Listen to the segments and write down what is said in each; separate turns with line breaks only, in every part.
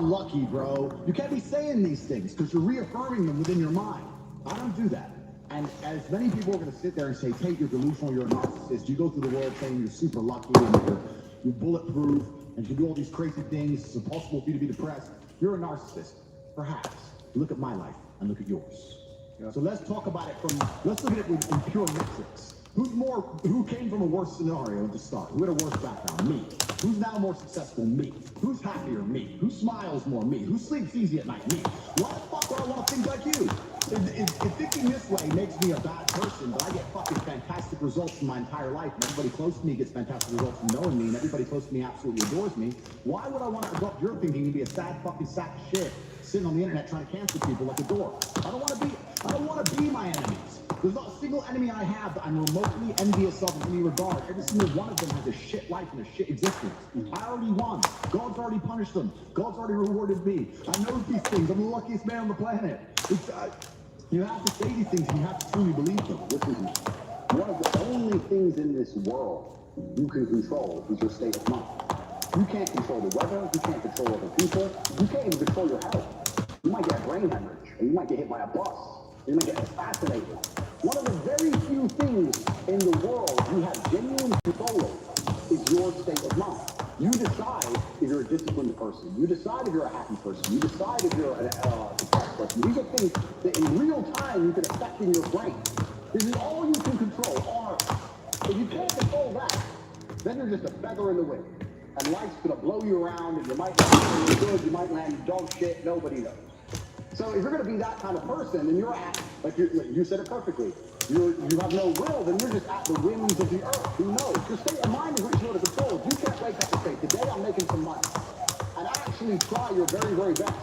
I'm lucky, bro. You can't be saying these things because you're reaffirming them within your mind. I don't do that. And as many people are going to sit there and say, Tate, you're delusional, you're a narcissist. You go through the world saying you're super lucky and you're bulletproof and you do all these crazy things. It's impossible for you to be depressed. You're a narcissist. Perhaps. Look at my life and look at yours. Yeah. So let's talk about it let's look at it in pure metrics. Who came from a worse scenario to start? Who had a worse background? Me. Who's now more successful? Me. Who's happier? Me. Who smiles more? Me. Who sleeps easy at night? Me. Why the fuck would I want to think like you? If thinking this way makes me a bad person, but I get fucking fantastic results in my entire life, and everybody close to me gets fantastic results from knowing me, and everybody close to me absolutely adores me, why would I want to adopt your thinking and be a sad fucking sack of shit sitting on the internet trying to cancel people like a dork? I don't want to be my enemies. There's not a single enemy I have that I'm remotely envious of in any regard. Every single one of them has a shit life and a shit existence. I already won. God's already punished them. God's already rewarded me. I know these things. I'm the luckiest man on the planet. You have to say these things and you have to truly believe them.
Listen, one of the only things in this world you can control is your state of mind. You can't control the weather. You can't control other people. You can't even control your health. You might get a brain hemorrhage, or you might get hit by a bus. You might get assassinated. One of the very few things in the world you have genuine control over is your state of mind. You decide if you're a disciplined person. You decide if you're a happy person. You decide if you're a depressed person. These are things that in real time you can affect in your brain. This is all you can control on Earth. If you can't control that, then you're just a feather in the wind. And life's gonna blow you around, and you might land really good, you might land dog shit, nobody knows. So if you're going to be that kind of person, and you're at, like you said it perfectly, you have no will, then you're just at the whims of the earth. Who knows? Your state of mind is what you're able to control. If you can't wake up and say, today I'm making some money, and actually try your very, very best,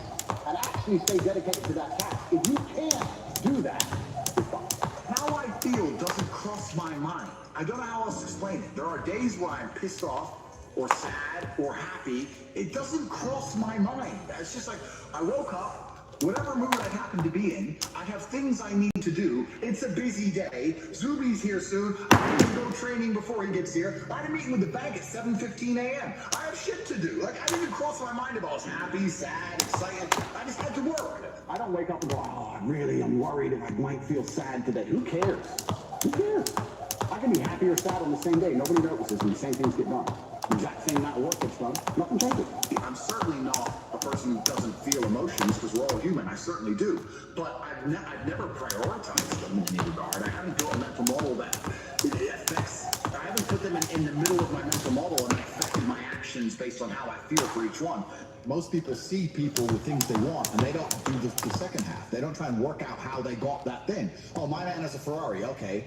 and actually stay dedicated to that task, if you can't do that, you're fucked.
How I feel doesn't cross my mind. I don't know how else to explain it. There are days where I'm pissed off, or sad, or happy. It doesn't cross my mind. It's just like, I woke up, whatever mood I happen to be in, I have things I need to do. It's a busy day. Zuby's here soon. I need to go training before he gets here. I had a meeting with the bank at 7:15 a.m. I have shit to do. Like, I didn't even cross my mind if I was happy, sad, excited. I just had to work.
I don't wake up and go, oh, I'm worried if I might feel sad today. Who cares? Who cares? I can be happy or sad on the same day. Nobody notices when the same things get done. The exact same amount of work gets done. Nothing changes.
I'm certainly not a person who doesn't feel emotions, because we're all human. I certainly do. But I've never prioritized them in any regard. I haven't built a mental model that it affects. I haven't put them in the middle of my mental model and affected my actions based on how I feel for each one.
Most people see people with things they want, and they don't do the second half. They don't try and work out how they got that thing. Oh, my man has a Ferrari. Okay.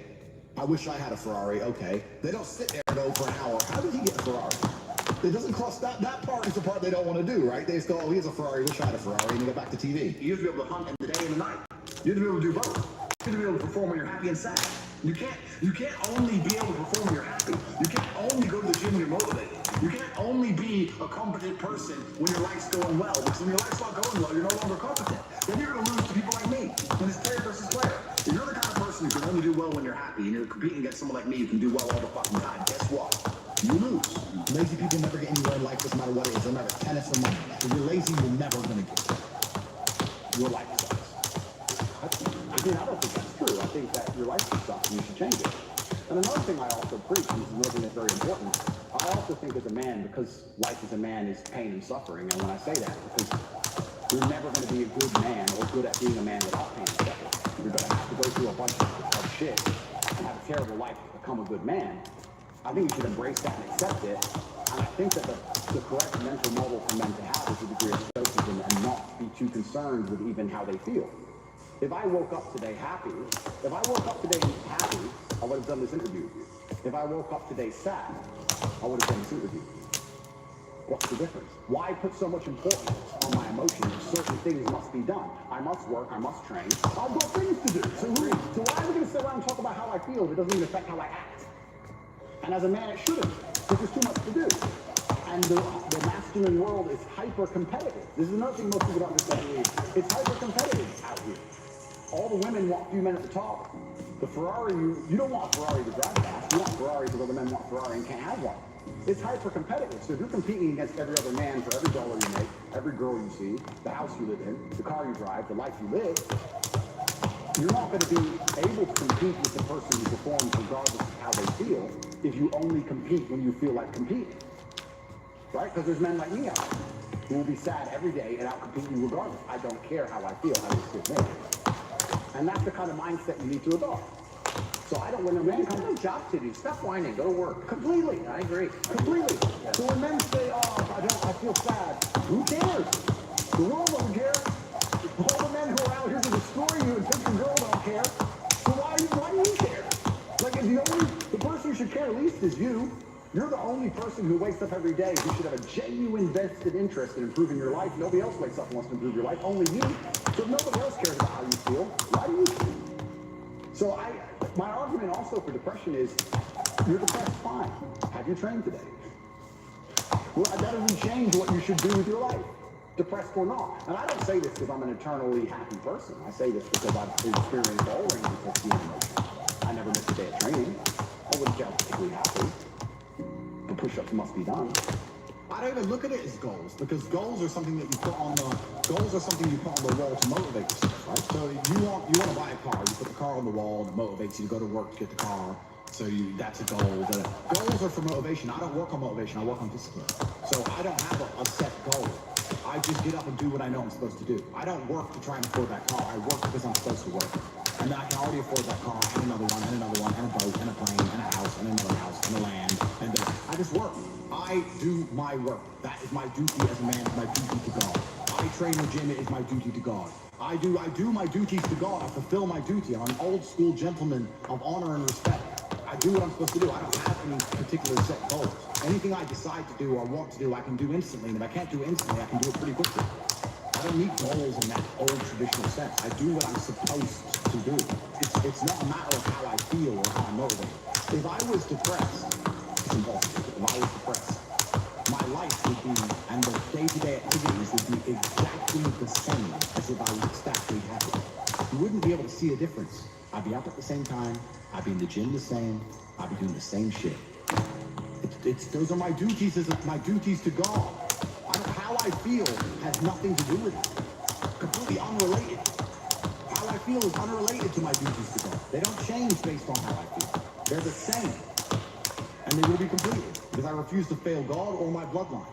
I wish I had a Ferrari. Okay. They don't sit there and go for an hour. How did he get a Ferrari? It doesn't cross that part is the part they don't want to do, right? They just go, oh, he has a Ferrari, wish I had a Ferrari, and you go back to TV.
You have to be able to hunt in the day and the night. You have to be able to do both. You have to be able to perform when you're happy and sad. You can't only be able to perform when you're happy. You can't only go to the gym when you're motivated. You can't only be a competent person when your life's going well, because when your life's not going well, you're no longer competent. Then you're going to lose to people like me. And it's player versus player. If you're the kind of person who can only do well when you're happy, and you're competing against someone like me who can do well all the fucking time, guess what? You lose.
Lazy people never get anywhere in life, doesn't matter what it is. Remember, tennis or money. If you're lazy, you're never going to get there. Your life sucks.
I don't think that's true. I think that your life sucks and you should change it. And another thing I also preach, and this is another thing that's very important, I also think as a man, because life as a man is pain and suffering, and when I say that, because you're never going to be a good man or good at being a man without pain and suffering. You're going to have to go through a bunch of shit and have a terrible life to become a good man. I think you should embrace that and accept it. And I think that the correct mental model for men to have is a degree of stoicism and not be too concerned with even how they feel. If I woke up today happy, I would have done this interview with you. If I woke up today sad, I would have done this interview with you. What's the difference? Why put so much importance on my emotions? Certain things must be done. I must work, I must train. I've got things to do. So why are we going to sit around and talk about how I feel if it doesn't even affect how I act? And as a man, it shouldn't, because there's too much to do. And the masculine world is hyper-competitive. This is another thing most people don't understand. It's hyper-competitive out here. All the women want few men at the top. The Ferrari, you don't want a Ferrari to drive fast. You want a Ferrari because other men want a Ferrari and can't have one. It's hyper competitive. So if you're competing against every other man for every dollar you make, every girl you see, the house you live in, the car you drive, the life you live, you're not going to be able to compete with the person who performs regardless of how they feel if you only compete when you feel like competing. Right? Because there's men like me out there who will be sad every day and out-compete you regardless. I don't care how I feel, I just sit there. And that's the kind of mindset you need to adopt. So I don't, when a man comes to job to you, stop whining, go to work. Completely. I agree. Completely. Yeah. So when men say, oh, I feel sad, who cares? The world doesn't care. All the men who are out here to destroy you and think your girl don't care. So why do you care? Like, the person who should care least is you. You're the only person who wakes up every day who should have a genuine vested interest in improving your life. Nobody else wakes up and wants to improve your life, only you. So if nobody else cares about how you feel, why do you feel? So my argument also for depression is, you're depressed, fine. Have you trained today? Well, that doesn't change what you should do with your life, depressed or not. And I don't say this because I'm an eternally happy person. I say this because I've experienced all ranges of human emotions. I never missed a day of training. I wouldn't feel particularly happy. The push-ups must be done.
I don't even look at it as goals, because goals are something that you put on the wall to motivate yourself, right? So you want to buy a car, you put the car on the wall, it motivates you to go to work to get the car. So that's a goal. Goals are for motivation. I don't work on motivation, I work on discipline. So I don't have a set goal. I just get up and do what I know I'm supposed to do. I don't work to try and afford that car. I work because I'm supposed to work. And then I can already afford that car, and another one, and another one, and a boat, and a plane, and a house, and another house, and a land. And I just work. I do my work. That is my duty as a man, my duty to God. I train the gym, it is my duty to God. I do my duties to God. I fulfill my duty. I'm an old school gentleman of honor and respect. I do what I'm supposed to do. I don't have any particular set goals. Anything I decide to do or want to do, I can do instantly. And if I can't do it instantly, I can do it pretty quickly. I don't need goals in that old traditional sense. I do what I'm supposed to do. It's not a matter of how I feel or how I'm motivated. If I was depressed, it's impossible. If I was depressed, my life would be, and the day-to-day activities would be exactly the same as if I was ecstatically happy. You wouldn't be able to see a difference. I'd be up at the same time. I'd be in the gym the same. I'd be doing the same shit. Those are my duties my duties to God. How I feel has nothing to do with it. Completely unrelated. How I feel is unrelated to my duties to God. They don't change based on how I feel. They're the same. And they will be completed because I refuse to fail God or my bloodline.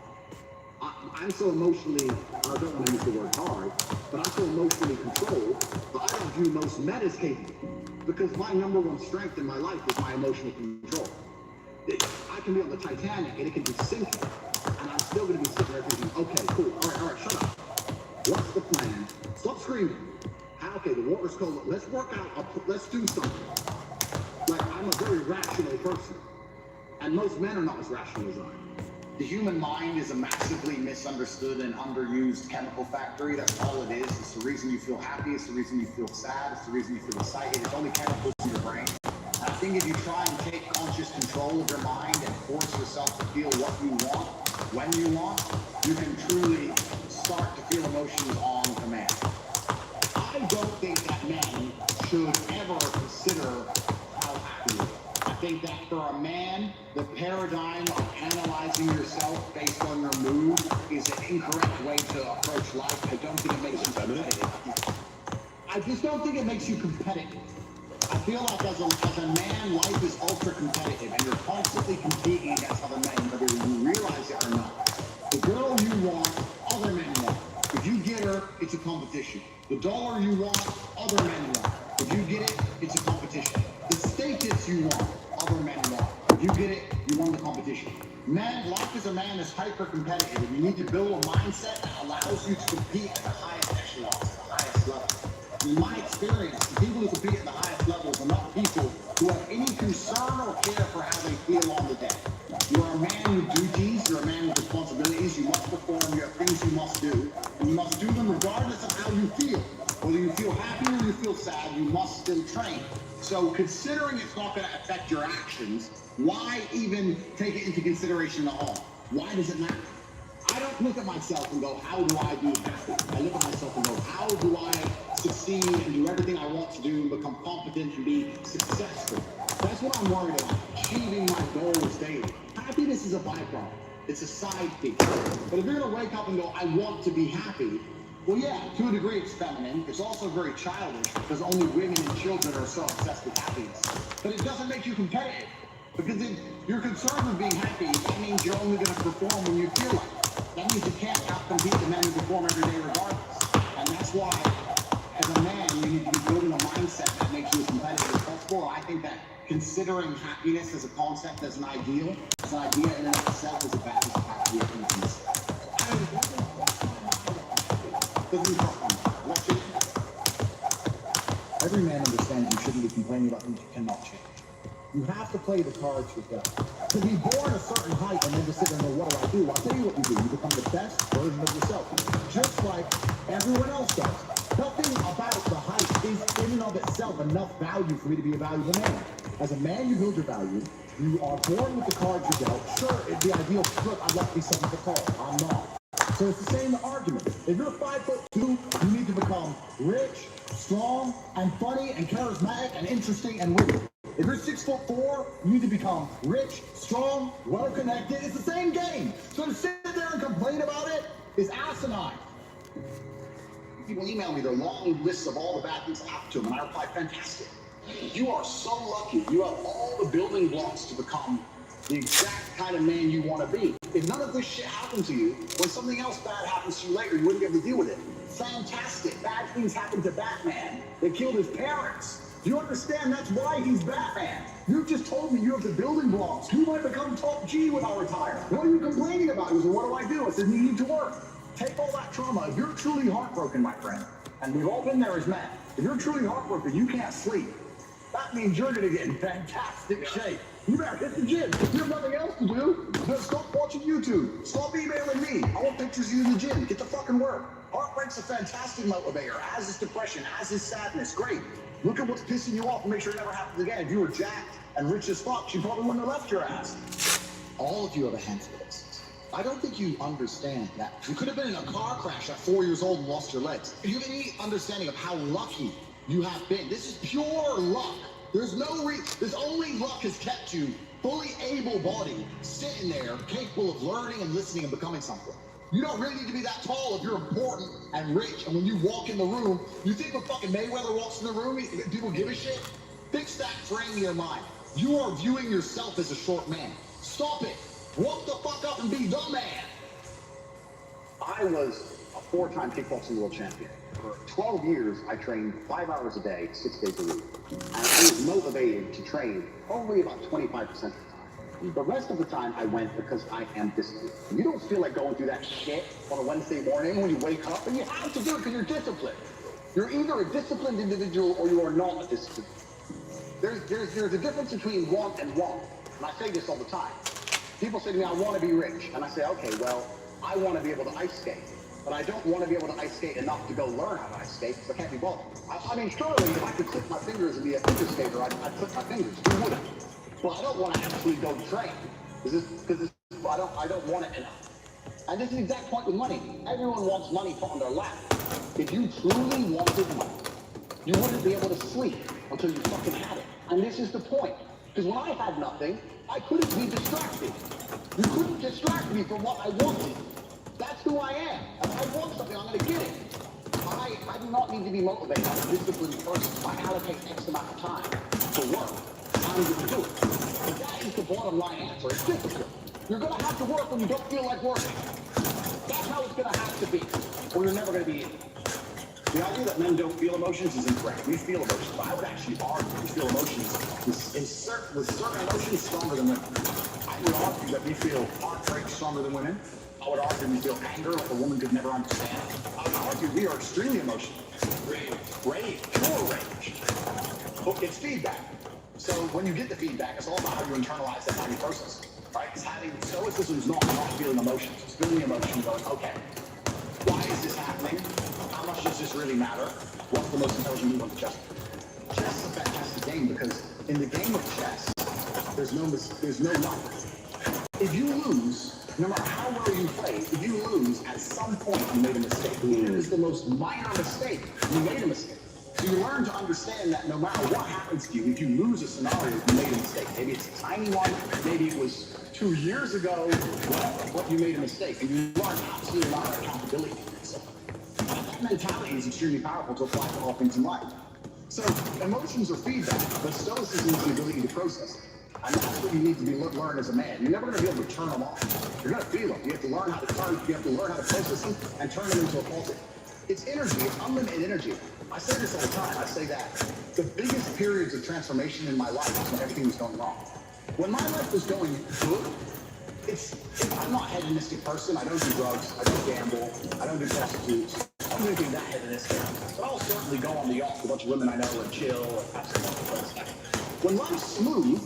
I'm so emotionally, I don't want to use the word hard, but I'm so emotionally controlled that I don't view most men as capable. Because my number one strength in my life is my emotional control. I can be on the Titanic and it can be sinking. And I'm still going to be sitting there thinking, okay, cool, all right, shut up. What's the plan? Stop screaming. Okay, the water's cold. Let's work out, let's do something. Like, I'm a very rational person. And most men are not as rational as I am.
The human mind is a massively misunderstood and underused chemical factory. That's all it is. It's the reason you feel happy. It's the reason you feel sad. It's the reason you feel excited. It's only chemicals in your brain. And I think if you try and take conscious control of your mind and force yourself to feel what you want, when you want, you can truly start to feel emotions on command. I don't think that men should ever consider how happy you are. I think that for a man, the paradigm of analyzing yourself based on your mood is an incorrect way to approach life. I don't think it makes you competitive. I just don't think it makes you competitive. I feel like as a man, life is ultra competitive and you're constantly competing against other men, whether you realize it or not. The girl you want, other men want. If you get her, it's a competition. The dollar you want, other men want. If you get it, it's a competition. The status you want, other men want. If you get it, you won the competition. Man, life as a man is hyper competitive, and you need to build a mindset that allows you to compete at the highest echelons, the highest level. In my experience, the people who compete at the highest levels are not people who have any concern or care for how they feel on the day. You're a man with duties, you're a man with responsibilities, you must perform, you have things you must do, and you must do them regardless of how you feel. Whether you feel happy or you feel sad, you must still train. So considering it's not going to affect your actions, why even take it into consideration at all? Why does it matter? I don't look at myself and go, how do I be happy? I look at myself and go, how do I succeed and do everything I want to do and become competent and be successful? That's what I'm worried about, achieving my goals daily.
Happiness is a byproduct. It's a side piece. But if you're gonna wake up and go, I want to be happy, well, yeah, to a degree it's feminine. It's also very childish because only women and children are so obsessed with happiness. But it doesn't make you competitive. Because if you're concerned with being happy, that means you're only gonna perform when you feel like it. That means you can't outcompete the men who perform every day regardless. And that's why, as a man, you need to be building a mindset that makes you as competitive as possible. I think that considering happiness as a concept, as an ideal, as an idea in and of itself is a bad idea. Every man understands you shouldn't be complaining about things you cannot change. You have to play the cards yourself. To be born a certain height and then to sit there and go, what do I do? I'll tell you what you do. You become the best version of yourself, just like everyone else does. Nothing about the height is in and of itself enough value for me to be a valuable man. As a man, you build your value. You are born with the cards you're dealt. Sure, it'd be ideal. Look, I'd love to be something to call. I'm not. So it's the same argument. If you're 5'2", you need to become rich, strong, and funny, and charismatic, and interesting, and witty. If you're 6'4", you need to become rich, strong, well-connected. It's the same game. So to sit there and complain about it is asinine. People email me their long lists of all the bad things that happened to them, and I reply, fantastic. You are so lucky. You have all the building blocks to become the exact kind of man you want to be. If none of this shit happened to you, when something else bad happens to you later, you wouldn't be able to deal with it. Fantastic. Bad things happened to Batman. They killed his parents. Do you understand? That's why he's Batman. You just told me you have the building blocks. You might become top G when I retire. What are you complaining about? He goes, well, what do I do? I said, you need to work. Take all that trauma. If you're truly heartbroken, my friend, and we've all been there as men, if you're truly heartbroken, you can't sleep. That means you're going to get in fantastic shape. You better hit the gym. You have nothing else to do. Just stop watching YouTube. Stop emailing me. I want pictures of you in the gym. Get to fucking work. Heartbreak's a fantastic motivator, as is depression, as is sadness. Great. Look at what's pissing you off and make sure it never happens again. If you were jacked and rich as fuck, she probably wouldn't have left your ass. All of you have a handful of this. I don't think you understand that. You could have been in a car crash at 4 years old and lost your legs. If you have any understanding of how lucky you have been, this is pure luck. There's only luck has kept you fully able-bodied, sitting there, capable of learning and listening and becoming something. You don't really need to be that tall if you're important and rich, and when you walk in the room, you think when fucking Mayweather walks in the room, people give a shit? Fix that frame in your mind. You are viewing yourself as a short man. Stop it. Walk the fuck up and be the man.
I was a 4-time kickboxing world champion. For 12 years, I trained 5 hours a day, 6 days a week. And I was motivated to train probably about 25% of the time. The rest of the time, I went because I am disciplined. You don't feel like going through that shit on a Wednesday morning when you wake up, and you have to do it because you're disciplined. You're either a disciplined individual or you are not a disciplined. There's a difference between want and want. And I say this all the time. People say to me, I want to be rich. And I say, okay, well, I want to be able to ice skate. But I don't want to be able to ice skate enough to go learn how to ice skate because I can't be bothered. I mean, surely if I could click my fingers and be a figure skater, I'd click my fingers. Who wouldn't? Well, I don't want to actually go train because I don't want it enough. And this is the exact point with money. Everyone wants money put on their lap. If you truly wanted money, you wouldn't be able to sleep until you fucking had it. And this is the point. Because when I had nothing, I couldn't be distracted. You couldn't distract me from what I wanted. That's who I am. If I want something, I'm going to get it. I do not need to be motivated. I'm a disciplined person. I allocate X amount of time to work. I'm going to do it. But that is the bottom line answer. It's discipline. You're going to have to work when you don't feel like working. That's how it's going to have to be. Or you're never going to be in. The idea that men don't feel emotions is incorrect. We feel emotions, but I would actually argue we feel emotions with certain emotions stronger than women. I would argue that we feel heartbreak stronger than women. I would argue we feel anger like a woman could never understand. I would argue we are extremely emotional. Rage, pure rage. But it's feedback. So when you get the feedback, it's all about how you internalize that, how you process it. Right? It's having stoicism is not feeling emotions. It's feeling the emotion going, okay, why is this happening? How much does this really matter? What's the most intelligent move on the chess? Chess is a fantastic game because in the game of chess, there's no luck. If you lose, no matter how well you play, if you lose, at some point you made a mistake. Even if it's the most minor mistake, you made a mistake. So you learn to understand that no matter what happens to you, if you lose a scenario, you made a mistake. Maybe it's a tiny one, maybe it was 2 years ago, whatever, but you made a mistake. And you learn absolutely a lot of accountability for yourself. That mentality is extremely powerful to apply to all things in life. So emotions are feedback, but stoicism is the ability to process it. And that's what you need to learn as a man. You're never going to be able to turn them off. You're going to feel them. You have to learn how to process them and turn them into a positive. It's energy. It's unlimited energy. I say this all the time. I say that the biggest periods of transformation in my life is when everything was going wrong. When my life was going good, I'm not a hedonistic person. I don't do drugs. I don't gamble. I don't do prostitutes. I don't do anything that hedonistic. But I'll certainly go on the yacht with a bunch of women I know and chill and have some fun. When life's smooth,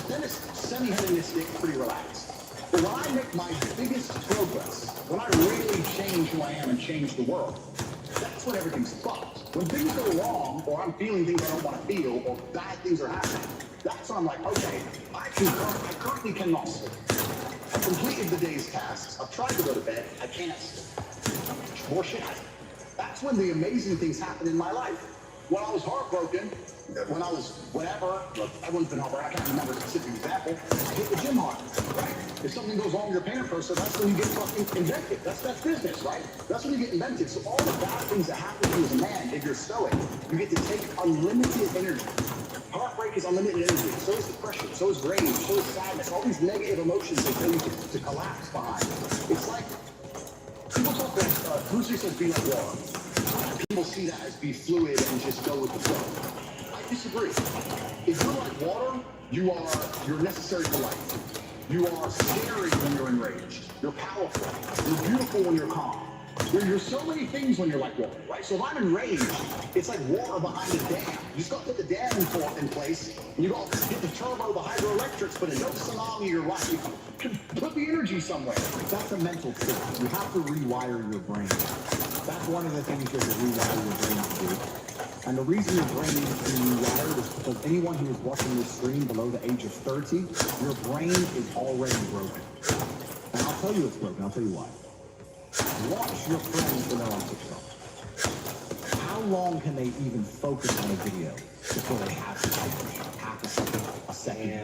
then it's semi-hedonistic, pretty relaxed. But when I make my biggest progress, when I really change who I am and change the world, that's when everything's fucked. When things go wrong, or I'm feeling things I don't want to feel, or bad things are happening, that's when I'm like, okay, I currently cannot sleep. I've completed the day's tasks. I've tried to go to bed. I can't sleep. More shit. That's when the amazing things happen in my life. When I was heartbroken, when I was whatever, look, everyone's been heartbroken. I can't remember a specific example. I hit the gym hard, right? If something goes wrong with your painter person, that's when you get fucking invented. That's business, right? That's when you get invented. So all the bad things that happen to you as a man, if you're stoic, you get to take unlimited energy. Heartbreak is unlimited energy. So is depression. So is rage. So is sadness. All these negative emotions they tell you to collapse behind. It's like people talk like Bruce Lee says, be like water. People see that as be fluid and just go with the flow. I disagree. If you're like water, you're necessary for life. You are scary when you're enraged. You're powerful. You're beautiful when you're calm. You're so many things when you're like water, right? So if I'm enraged, it's like water behind a dam. You just got to put the dam in place, and you got to get the turbo, the hydroelectrics, but in no tsunami or rock, you can put the energy somewhere.
That's a mental trick. You have to rewire your brain. That's one of the things you have to rewire your brain to do. And the reason your brain needs to be rewired is because anyone who is watching this stream below the age of 30, your brain is already broken. And I'll tell you it's broken. I'll tell you why. Watch your friends when they're on TikTok. How long can they even focus on a video before they have half a second, a second?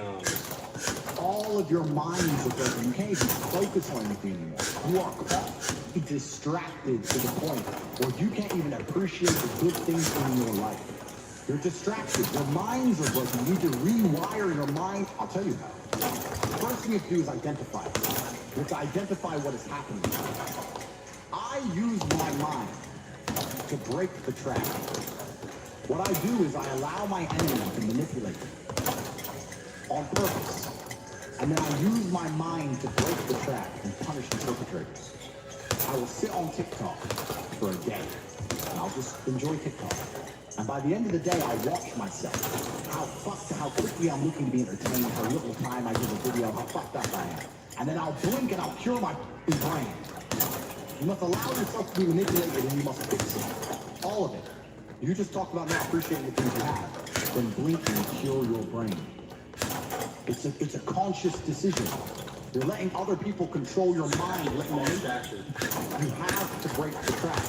All of your minds are broken. You can't even focus on anything anymore. You are constantly distracted to the point where you can't even appreciate the good things in your life. You're distracted. Your minds are broken. You need to rewire your mind. I'll tell you how. The first thing you have to do is identify it. You have to identify what is happening. I use my mind to break the track. What I do is I allow my enemy to manipulate me on purpose. And then I use my mind to break the track and punish the perpetrators. I will sit on TikTok for a day, and I'll just enjoy TikTok. And by the end of the day, I watch myself. How quickly I'm looking to be entertained, how little time I give a video, how fucked up I am. And then I'll blink and I'll cure my brain. You must allow yourself to be manipulated and you must fix it. All of it. You just talked about not appreciating the things you have. Then blink and cure your brain. It's a conscious decision. You're letting other people control your mind, letting them you have to break the track.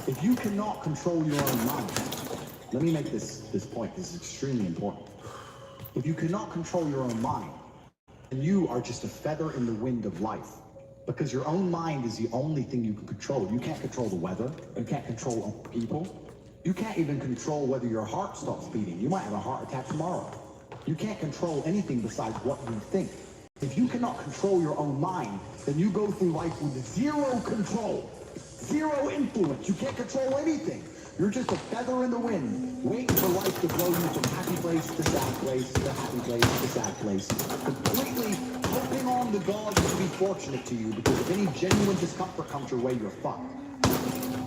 If you cannot control your own mind, let me make this point. This is extremely important. If you cannot control your own mind, then you are just a feather in the wind of life. Because your own mind is the only thing you can control. You can't control the weather. You can't control people. You can't even control whether your heart stops beating. You might have a heart attack tomorrow. You can't control anything besides what you think. If you cannot control your own mind, then you go through life with zero control, zero influence. You can't control anything. You're just a feather in the wind, waiting for life to blow you from happy place to sad place to happy place to sad place. Completely hoping on the gods to be fortunate to you, because if any genuine discomfort comes your way, you're fucked.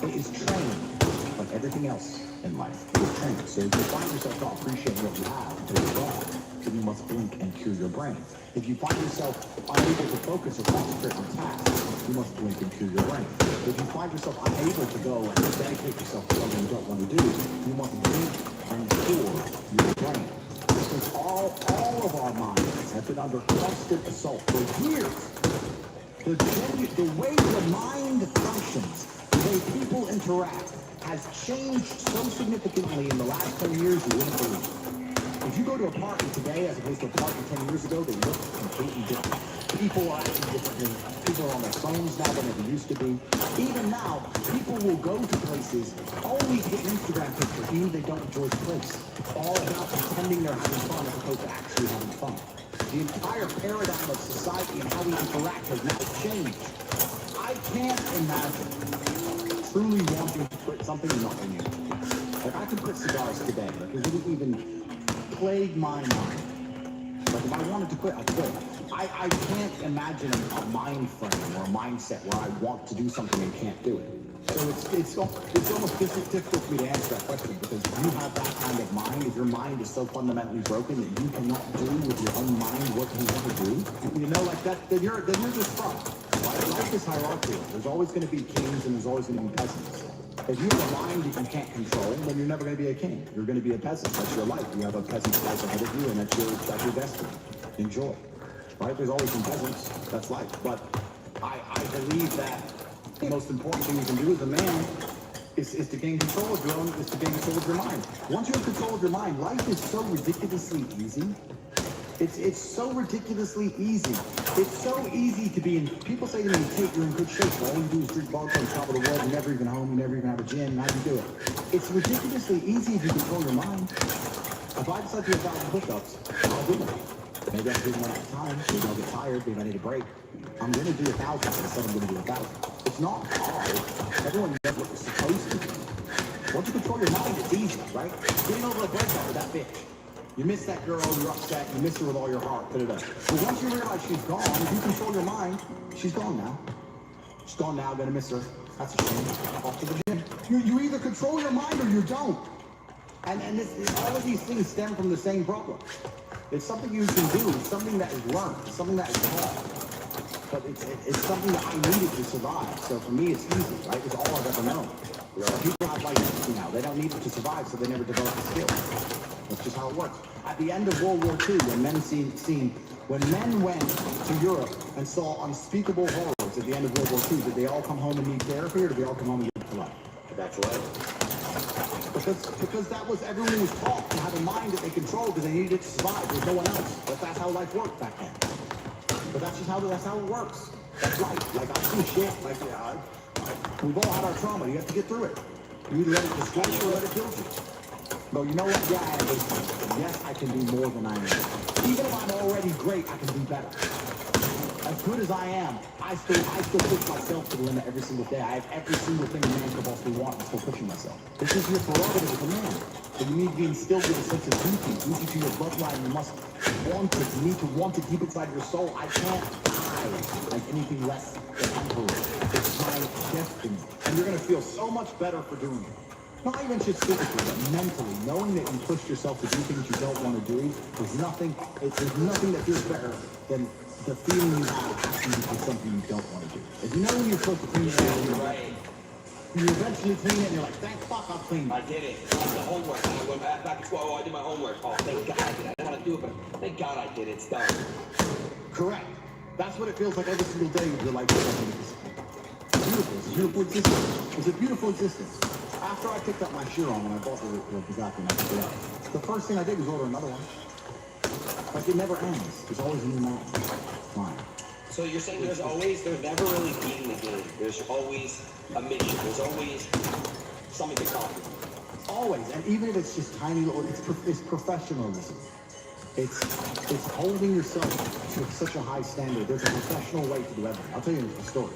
It is trained, like everything else in life. It is trained. So if you find yourself not appreciating what you have until you're gone, then you must blink and cure your brain. If you find yourself unable to focus or concentrate on tasks, you must blink and cure your brain. If you find yourself unable to go and dedicate yourself to something you don't want to do, you must blink and cure your brain. Because all of our minds have been under constant assault for years. The way the mind functions, the way people interact, has changed so significantly in the last 10 years, you wouldn't believe. If you go to a party today as opposed to a party 10 years ago, they look completely different. People are acting differently. People are on their phones now than they used to be. Even now, people will go to places only to get an Instagram picture, even if they don't enjoy the place. It's all about pretending they're having fun as opposed to actually having fun. The entire paradigm of society and how we interact has now changed. I can't imagine truly wanting to quit something and not being able to. Like, I could quit cigars today. Like, it wouldn't even plague my mind. Like, if I wanted to quit, I'd quit. I can't imagine a mind frame or a mindset where I want to do something and can't do it. So it's almost difficult for me to answer that question, because if you have that kind of mind, if your mind is so fundamentally broken that you cannot do with your own mind what you want to do, you know, like that, then you're just fucked. Right? Life is hierarchical. There's always going to be kings and there's always going to be peasants. If you have a mind you can't control, then you're never going to be a king. You're going to be a peasant. That's your life. You have a peasant's life ahead of you, and that's your destiny. Enjoy. Right? There's always some peasants. That's life. But I believe that the most important thing you can do as a man is to gain control of your own, is to gain control of your mind. Once you have control of your mind, life is so ridiculously easy. It's so ridiculously easy. It's so easy to be in. People say to me, Tate, you're in good shape. All you do is drink vodka on top of the world. You're never even home. You never even have a gym. How do you do it? It's ridiculously easy if you control your mind. If I decide to do 1,000 push-ups, I'll do it. Maybe I can do one at a time. Maybe I'll get tired. Maybe I need a break. I'm going to do 1,000 instead I'm going to do 1,000. It's not hard. Everyone knows what you're supposed to do. Once you control your mind, it's easy, right? Getting over a breakup with that bitch. You miss that girl, you're upset, you miss her with all your heart, But once you realize she's gone, if you control your mind, she's gone now. She's gone now, gonna miss her. That's a shame. Off to the gym. You either control your mind or you don't. And all of these things stem from the same problem. It's something you can do, it's something that is learned, it's something that is taught. But it's something that I needed to survive. So for me, it's easy, right? It's all I've ever known. People have like empathy now. They don't need it to survive, so they never develop the skill. That's just how it works. At the end of World War II, when men went to Europe and saw unspeakable horrors at the end of World War II, did they all come home and need therapy, or did they all come home and live for life?
That's right.
Because that was, everyone was taught to have a mind that they controlled because they needed it to survive. There's no one else. But that's how life worked back then. But that's how it works. That's life. Like, I've seen shit. We've all had our trauma. You have to get through it. You either let it destroy you or let it build you. But you know what? Yeah, I am good. Yes, I can be more than I am. Even if I'm already great, I can be better. As good as I am, I still push myself to the limit every single day. I have every single thing a man could possibly want. I'm still pushing myself. This is your prerogative as a man. So you need to be instilled with a sense of duty to your bloodline. You must want it. You need to want it deep inside your soul. I can't die like anything less than emperor. It's my destiny. And you're going to feel so much better for doing it. Not even just physically, but mentally. Knowing that you pushed yourself to do things you don't want to do, there's nothing that feels better than the feeling you have after you do something you don't want to do. If you know when you're supposed to clean your room,
Right.
you eventually clean it and you're like, thank fuck, I'll clean
I
it.
did it. I did the homework. I went back to school. Oh, I did my homework. Oh, thank God I did it. I didn't want to do it, but thank God I did it. It's done.
Correct. That's what it feels like every single day of your life. It's beautiful. It's a beautiful existence. It's a beautiful existence. After I picked up my Chiron when I bought the Bugatti and I picked it up, the first thing I did was order another one. Like, it never ends. There's always a new model. Fine.
So you're saying there's never really being the game. There's always a mission. There's always something to conquer.
Always. And even if it's just tiny little, it's professionalism. It's holding yourself to such a high standard. There's a professional way to do everything. I'll tell you the story.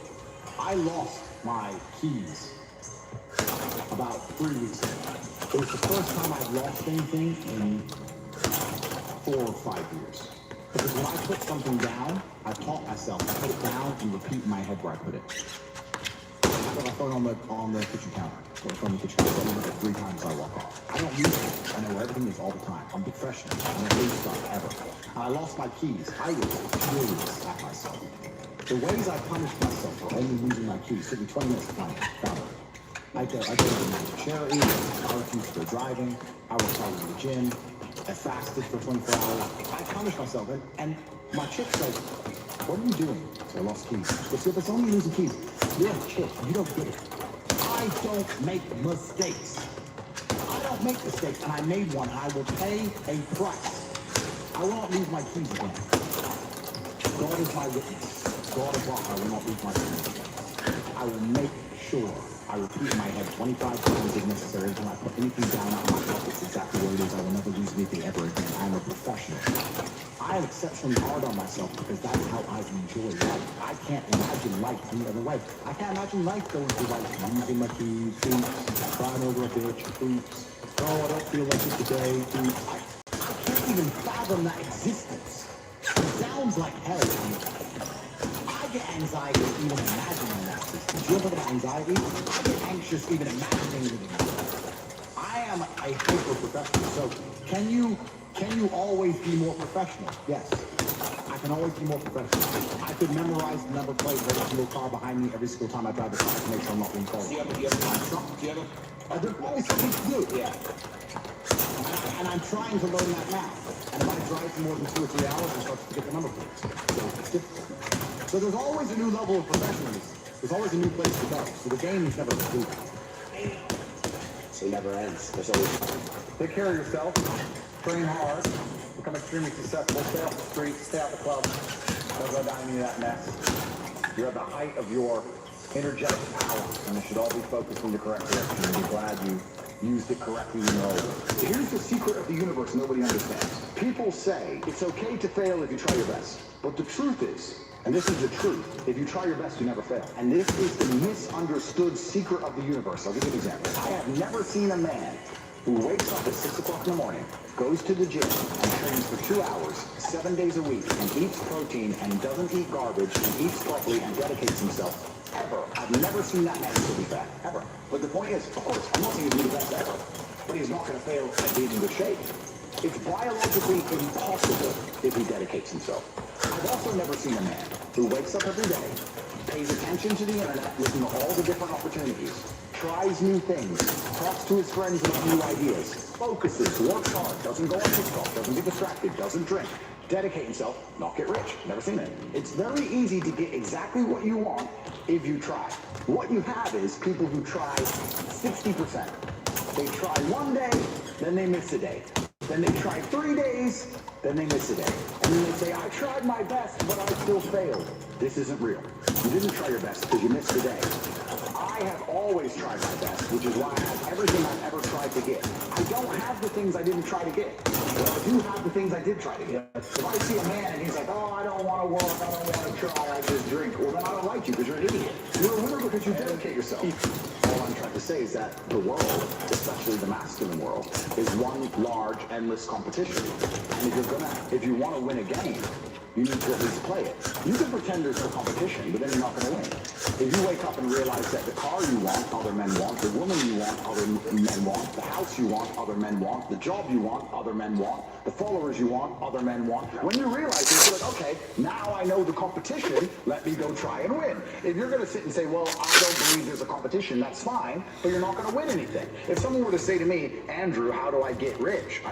I lost my keys about 3 weeks ago. It was the first time I've lost anything in 4 or 5 years. Because when I put something down, I taught myself to put it down and repeat in my head where I put it. I put my phone on the kitchen counter. Or from the kitchen counter. I look at 3 times I walk off. I don't use it. I know where everything is all the time. I'm professional. I don't lose stuff ever. And I lost my keys. I was furious at myself. The ways I punished myself for only losing my keys took me 20 minutes to find it. I go to the charity, I refused to go driving, I worked out in the gym, I fasted for 24 hours. I punished myself, and my chick says, what are you doing? So I lost keys. But see, if it's only losing keys, you're a chick, you don't get it. I I don't make mistakes. I don't make mistakes, and I made one. I will pay a price. I will not lose my keys again. God is my witness. God is rock. I will not lose my keys again. I will make sure I repeat in my head 25 times if necessary when I put anything down on my heart. It's exactly what it is. I will never lose anything ever again. I am a professional. I am exceptionally hard on myself because that's how I enjoy life. I can't imagine life any other way. I can't imagine life going through life losing my keys, oops, crying over a bitch, oops, oh, I don't feel like it today, oops. I can't even fathom that existence. It sounds like hell to me. I get anxiety even imagining that system. Do you ever talk about anxiety? I get anxious even imagining living that. I am a hyper professional, so can you always be more professional? Yes. I can always be more professional. I could memorize the number plate of every single car behind me every single time I drive the car to make sure I'm not being called. There's always something to do. Yeah. And I'm trying to learn that now. And if I drive for more than 2 or 3 hours, I start to forget the number plates. So it's difficult. So there's always a new level of professionalism. There's always a new place to go. So the game is never complete.
It never ends. There's always...
Take care of yourself. Train hard. Become extremely successful. Stay off the streets. Stay out the clubs. Don't go down any of that mess. You're at the height of your energetic power, and it should all be focused in the correct direction. And be glad you used it correctly when you're older.
Here's the secret of the universe nobody understands. People say it's okay to fail if you try your best. But the truth is, and this is the truth, if you try your best, you never fail. And this is the misunderstood secret of the universe. I'll give you an example. I have never seen a man who wakes up at 6 o'clock in the morning, goes to the gym, and trains for 2 hours, 7 days a week, and eats protein, and doesn't eat garbage, and eats properly, and dedicates himself. Ever. I've never seen that man still be fat. Ever. But the point is, of course, I'm not saying he's the best ever, but he's not going to fail at being in good shape. It's biologically impossible if he dedicates himself. I've also never seen a man who wakes up every day, pays attention to the internet, listens to all the different opportunities, tries new things, talks to his friends about new ideas, focuses, works hard, doesn't go on TikTok, doesn't get distracted, doesn't drink, dedicate himself, not get rich. Never seen it. It's very easy to get exactly what you want if you try. What you have is people who try 60%. They try 1 day, then they miss a day. Then they try 3 days, then they miss a day. And then they say, I tried my best, but I still failed. This isn't real. You didn't try your best because you missed a day. I have always tried my best, which is why I have everything I've ever tried to get. I don't have the things I didn't try to get. But I do have the things I did try to get. If I see a man and he's like, oh, I don't want to work, I don't want to try, I just drink, well, then I don't like you because you're an idiot. You're a winner because you dedicate yourself. All I'm trying to say is that the world, especially the masculine world, is one large, endless competition. And if you want to win a game, you need to at least play it. You can pretend there's no competition, but then you're not going to win. If you wake up and realize that the car you want, other men want, the woman you want, other men want, the house you want, other men want, the job you want, other men want, the followers you want, other men want, when you realize this, you're like, okay, now I know the competition, let me go try and win. If you're going to sit and say, well, I don't believe there's a competition, that's fine, but you're not going to win anything. If someone were to say to me, Andrew, how do I get rich?